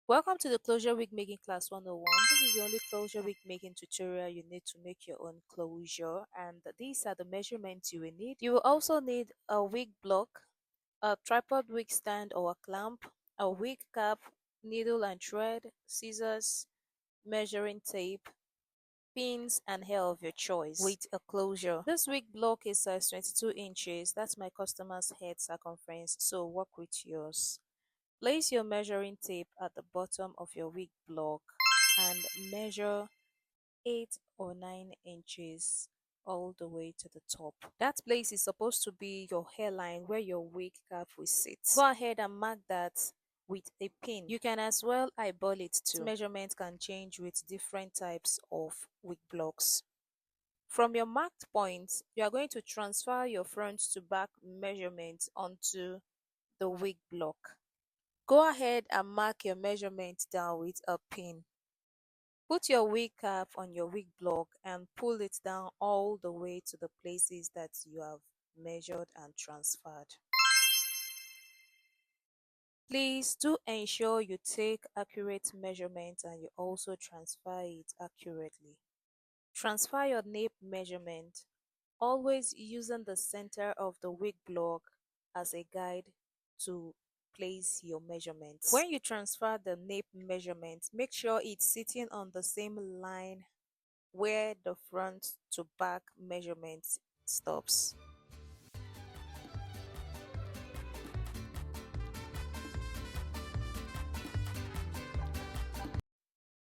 Welcome to the Closure Wig Making Class 101. This is the only closure wig making tutorial you need to make your own closure, and these are the measurements you will need. You will also need a wig block, a tripod wig stand or a clamp, a wig cap, needle and thread, scissors, measuring tape, pins, and hair of your choice with a closure. This wig block is size 22 inches. That's my customer's head circumference, so work with yours. Place your measuring tape at the bottom of your wig block and measure 8 or 9 inches all the way to the top. That place is supposed to be your hairline where your wig cap will sit. Go ahead and mark that with a pin. You can as well eyeball it too. Measurement can change with different types of wig blocks. From your marked point, you are going to transfer your front to back measurement onto the wig block. Go ahead and mark your measurement down with a pin. Put your wig cap on your wig block and pull it down all the way to the places that you have measured and transferred. Please do ensure you take accurate measurements and you also transfer it accurately. Transfer your nape measurement, always using the center of the wig block as a guide to place your measurements. When you transfer the nape measurement, make sure it's sitting on the same line where the front to back measurement stops.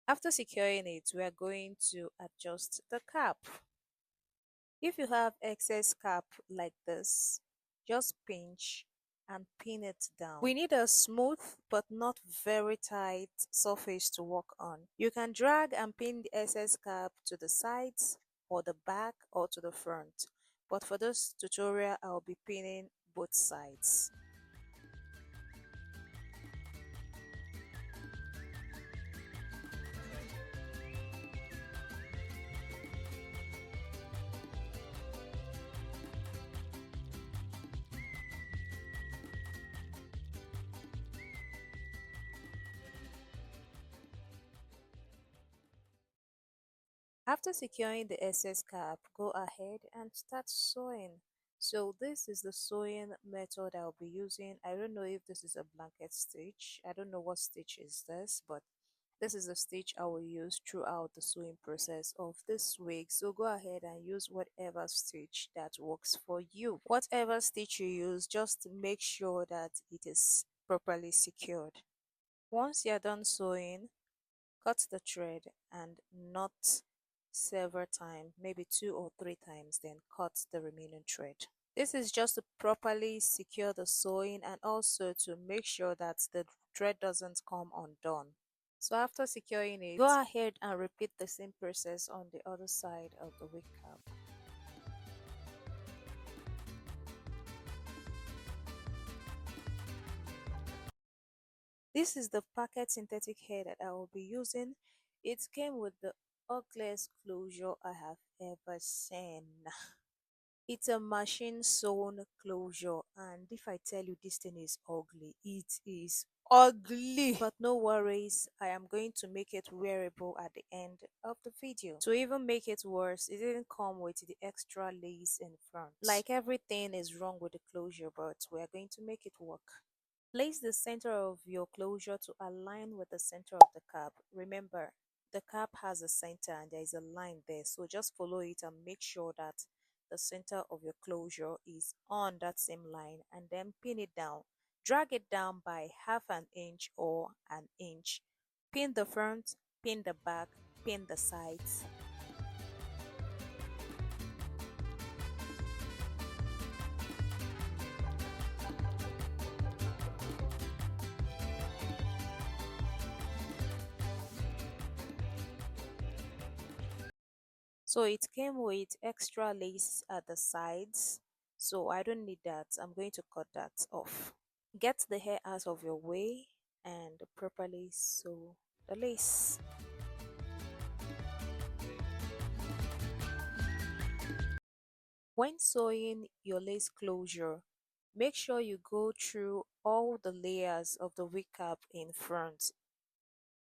After securing it, we are going to adjust the cap. If you have excess cap like this, just pinch and pin it down. We need a smooth but not very tight surface to work on. You can drag and pin the excess cap to the sides or the back or to the front. But for this tutorial, I'll be pinning both sides. After securing the excess cap, go ahead and start sewing. So this is the sewing method I'll be using. I don't know if this is a blanket stitch. I don't know what stitch is this, but this is the stitch I will use throughout the sewing process of this wig. So go ahead and use whatever stitch that works for you. Whatever stitch you use, just make sure that it is properly secured. Once you're done sewing, cut the thread and knot several times, maybe 2 or 3 times, then cut the remaining thread. This is just to properly secure the sewing and also to make sure that the thread doesn't come undone. So after securing it, go ahead and repeat the same process on the other side of the wig cap. This is the packet synthetic hair that I will be using. It came with the ugliest closure I have ever seen. It's a machine sewn closure, and if I tell you this thing is ugly, it is ugly. But no worries, I am going to make it wearable at the end of the video. To even make it worse, it didn't come with the extra lace in front. Like everything is wrong with the closure, but we are going to make it work. Place the center of your closure to align with the center of the cap. Remember, the cap has a center and there is a line there, so just follow it and make sure that the center of your closure is on that same line, and then pin it down. Drag it down by half an inch or an inch. Pin the front, pin the back, pin the sides. So it came with extra lace at the sides, so I don't need that. I'm going to cut that off. Get the hair out of your way and properly sew the lace. When sewing your lace closure, make sure you go through all the layers of the wig cap in front.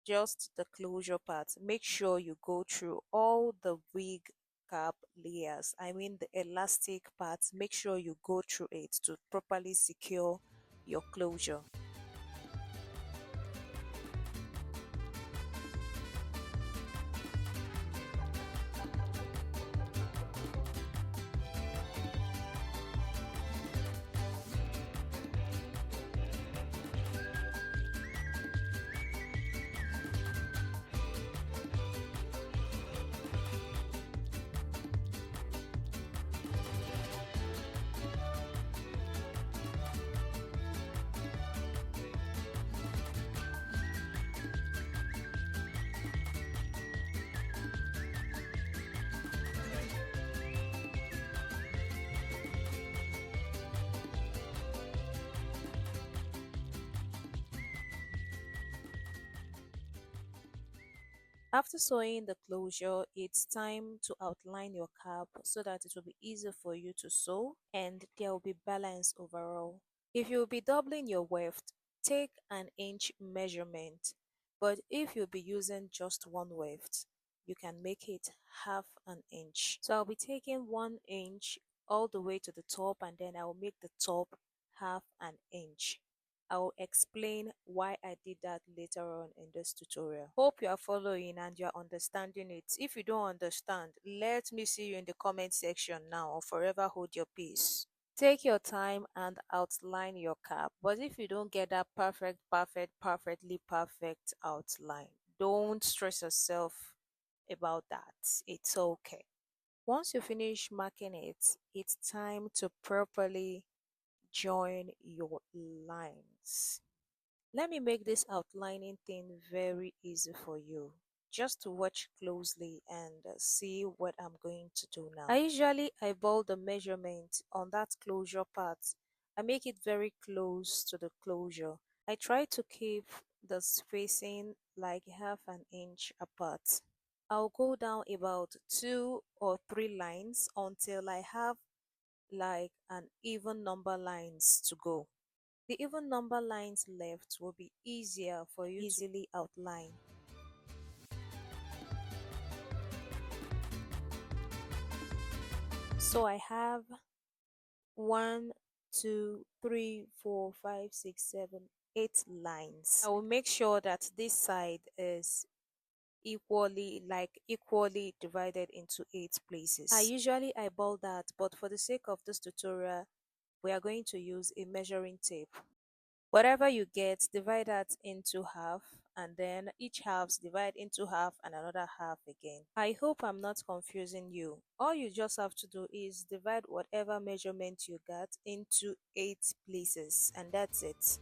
just the closure part. Make sure you go through all the wig cap layers. I mean the elastic parts. Make sure you go through it to properly secure your closure. After sewing the closure, it's time to outline your cap so that it will be easier for you to sew and there will be balance overall. If you'll be doubling your weft, take an inch measurement. But if you'll be using just one weft, you can make it half an inch. So I'll be taking 1 inch all the way to the top and then I'll make the top half an inch. I'll explain why I did that later on in this tutorial. Hope you are following and you are understanding it. If you don't understand, let me see you in the comment section now or forever hold your peace. Take your time and outline your cap. But if you don't get that perfectly perfect outline, don't stress yourself about that. It's okay. Once you finish marking it, it's time to properly join your lines. Let me make this outlining thing very easy for you. Just to watch closely and see what I'm going to do now. I usually eyeball the measurement on that closure part. I make it very close to the closure. I try to keep the spacing like half an inch apart. I'll go down about 2 or 3 lines until I have like an even number lines to go. The even number lines left will be easier for you to easily outline. So I have 1, 2, 3, 4, 5, 6, 7, 8 lines. I will make sure that this side is equally divided into 8 places. I usually eyeball that, but for the sake of this tutorial, we are going to use a measuring tape. Whatever you get, divide that into half, and then each halves divide into half and another half again. I hope I'm not confusing you. All you just have to do is divide whatever measurement you got into 8 places, and that's it.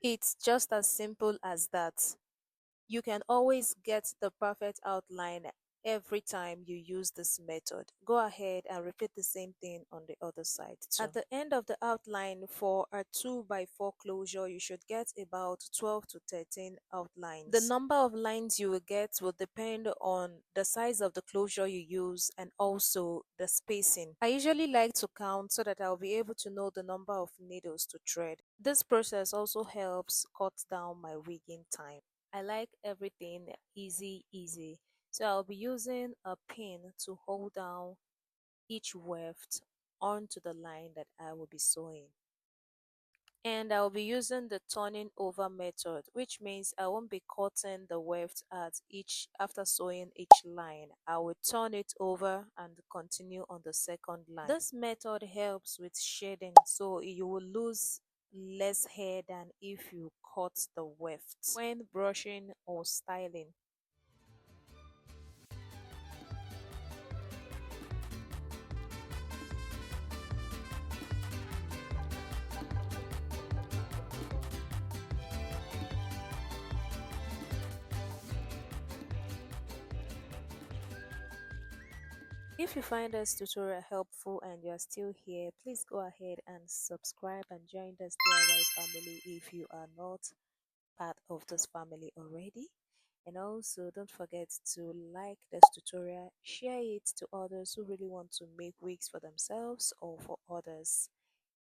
It's just as simple as that. You can always get the perfect outline every time you use this method. Go ahead and repeat the same thing on the other side too. At the end of the outline for a 2x4 closure, you should get about 12 to 13 outlines. The number of lines you will get will depend on the size of the closure you use and also the spacing. I usually like to count so that I'll be able to know the number of needles to thread. This process also helps cut down my wigging time. I like everything easy. So I'll be using a pin to hold down each weft onto the line that I will be sewing. And I'll be using the turning over method, which means I won't be cutting the weft at each after sewing each line. I will turn it over and continue on the second line. This method helps with shading, so you will lose less hair than if you cut the weft when brushing or styling. If you find this tutorial helpful and you are still here, please go ahead and subscribe and join this DIY family if you are not part of this family already. And also, don't forget to like this tutorial, share it to others who really want to make wigs for themselves or for others.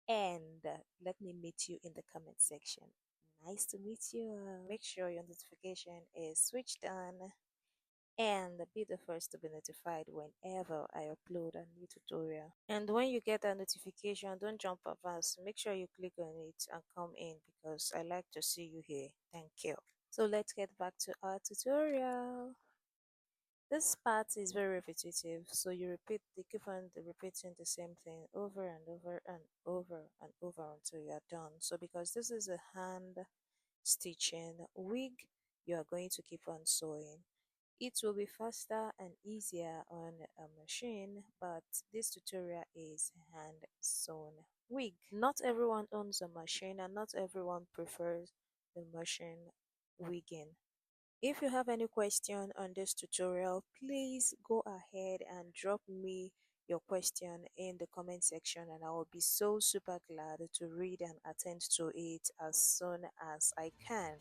And let me meet you in the comment section. Nice to meet you. Make sure your notification is switched on and be the first to be notified whenever I upload a new tutorial. And when you get that notification, don't jump advance. Make sure you click on it and come in because I like to see you here. Thank you. So let's get back to our tutorial. This part is very repetitive, so you keep on repeating the same thing over and over and over and over until you are done. So because this is a hand stitching wig, you are going to keep on sewing. It will be faster and easier on a machine, but this tutorial is hand sewn wig. Not everyone owns a machine and not everyone prefers the machine wigging. If you have any question on this tutorial, please go ahead and drop me your question in the comment section and I will be so super glad to read and attend to it as soon as I can.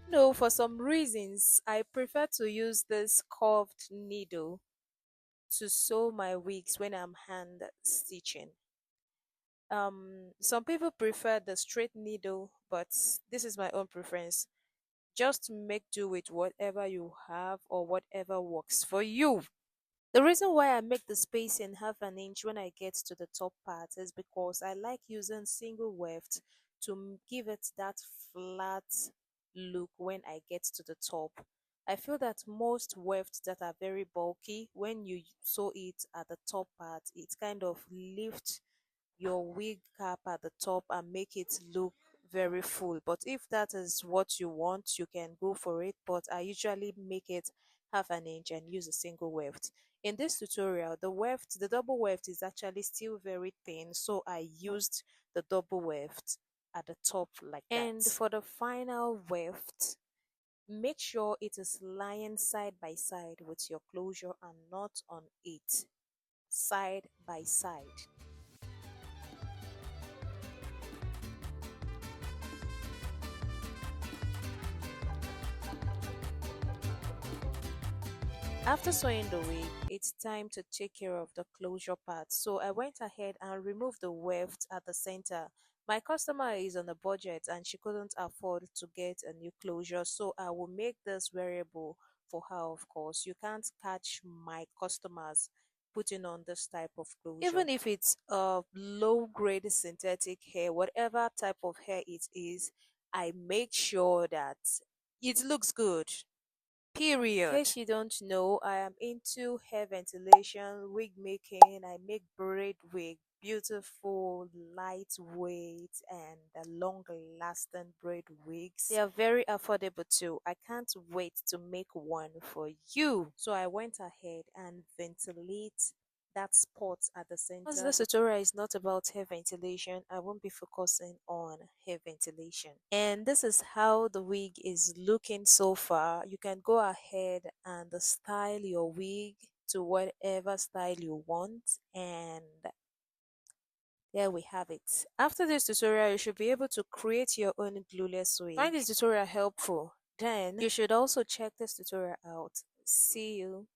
No, for some reasons, I prefer to use this curved needle to sew my wigs when I'm hand stitching. Some people prefer the straight needle, but this is my own preference. Just make do with whatever you have or whatever works for you. The reason why I make the spacing half an inch when I get to the top part is because I like using single weft to give it that flat look when I get to the top. I feel that most wefts that are very bulky, when you sew it at the top part, it kind of lifts your wig cap at the top and make it look very full. But if that is what you want, you can go for it. But I usually make it half an inch and use a single weft. In this tutorial, the double weft is actually still very thin, so I used the double weft at the top like that. And for the final weft, make sure it is lying side by side with your closure and not on it, side by side. After sewing the wig, it's time to take care of the closure part. So I went ahead and removed the weft at the center. My customer is on a budget and she couldn't afford to get a new closure, so I will make this variable for her, of course. You can't catch my customers putting on this type of closure. Even if it's a low grade synthetic hair, whatever type of hair it is, I make sure that it looks good. Period. In case you don't know, I am into hair ventilation, wig making. I make braid wig, beautiful, lightweight, and long lasting braid wigs. They are very affordable too. I can't wait to make one for you. So I went ahead and ventilate that spot at the center. As this tutorial is not about hair ventilation, I won't be focusing on hair ventilation. And this is how the wig is looking so far. You can go ahead and style your wig to whatever style you want, and there we have it. After this tutorial, you should be able to create your own glueless wig. Find this tutorial helpful. Then you should also check this tutorial out. See you.